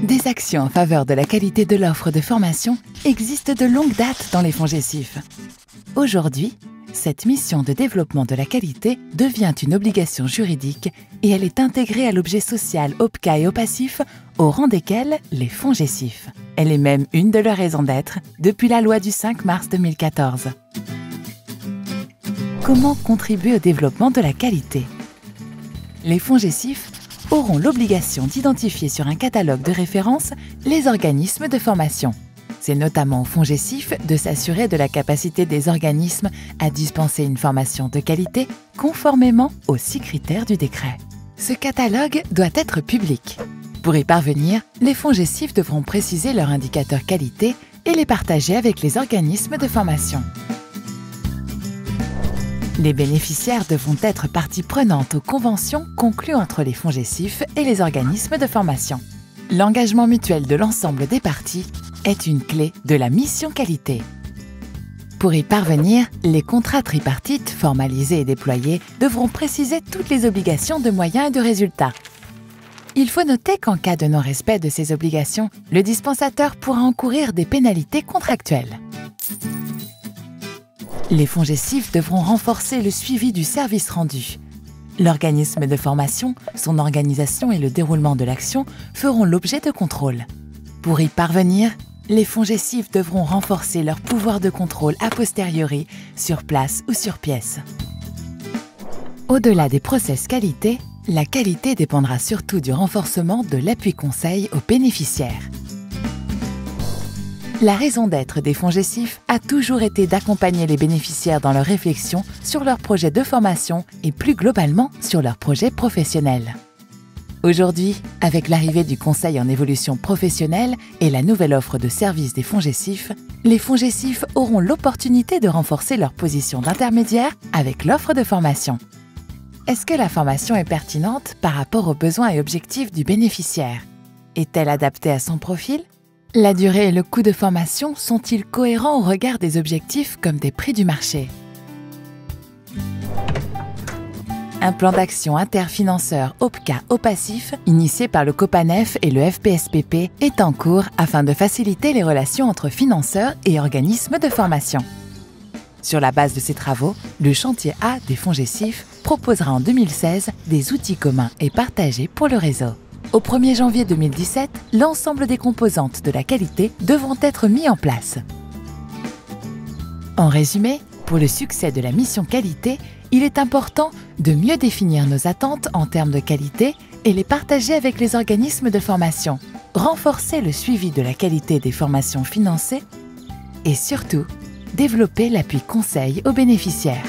Des actions en faveur de la qualité de l'offre de formation existent de longue date dans les FONGECIF. Aujourd'hui, cette mission de développement de la qualité devient une obligation juridique et elle est intégrée à l'objet social OPCA et OPACIF, au rang desquels les FONGECIF. Elle est même une de leurs raisons d'être depuis la loi du 5 mars 2014. Comment contribuer au développement de la qualité? Les FONGECIF auront l'obligation d'identifier sur un catalogue de référence les organismes de formation. C'est notamment au FONGECIF de s'assurer de la capacité des organismes à dispenser une formation de qualité conformément aux 6 critères du décret. Ce catalogue doit être public. Pour y parvenir, les FONGECIF devront préciser leurs indicateurs qualité et les partager avec les organismes de formation. Les bénéficiaires devront être partie prenante aux conventions conclues entre les FONGECIF et les organismes de formation. L'engagement mutuel de l'ensemble des parties est une clé de la mission qualité. Pour y parvenir, les contrats tripartites formalisés et déployés devront préciser toutes les obligations de moyens et de résultats. Il faut noter qu'en cas de non-respect de ces obligations, le dispensateur pourra encourir des pénalités contractuelles. Les FONGECIF devront renforcer le suivi du service rendu. L'organisme de formation, son organisation et le déroulement de l'action feront l'objet de contrôles. Pour y parvenir, les FONGECIF devront renforcer leur pouvoir de contrôle a posteriori, sur place ou sur pièce. Au-delà des process qualité, la qualité dépendra surtout du renforcement de l'appui conseil aux bénéficiaires. La raison d'être des FONGECIF a toujours été d'accompagner les bénéficiaires dans leur réflexion sur leurs projets de formation et plus globalement sur leurs projets professionnels. Aujourd'hui, avec l'arrivée du Conseil en évolution professionnelle et la nouvelle offre de services des FONGECIF, les FONGECIF auront l'opportunité de renforcer leur position d'intermédiaire avec l'offre de formation. Est-ce que la formation est pertinente par rapport aux besoins et objectifs du bénéficiaire? Est-elle adaptée à son profil? La durée et le coût de formation sont-ils cohérents au regard des objectifs comme des prix du marché? Un plan d'action interfinanceur OPCA-OPACIF, initié par le COPANEF et le FPSPP, est en cours afin de faciliter les relations entre financeurs et organismes de formation. Sur la base de ces travaux, le chantier A des FONGECIF proposera en 2016 des outils communs et partagés pour le réseau. Au 1er janvier 2017, l'ensemble des composantes de la qualité devront être mis en place. En résumé, pour le succès de la mission qualité, il est important de mieux définir nos attentes en termes de qualité et les partager avec les organismes de formation, renforcer le suivi de la qualité des formations financées et surtout, développer l'appui conseil aux bénéficiaires.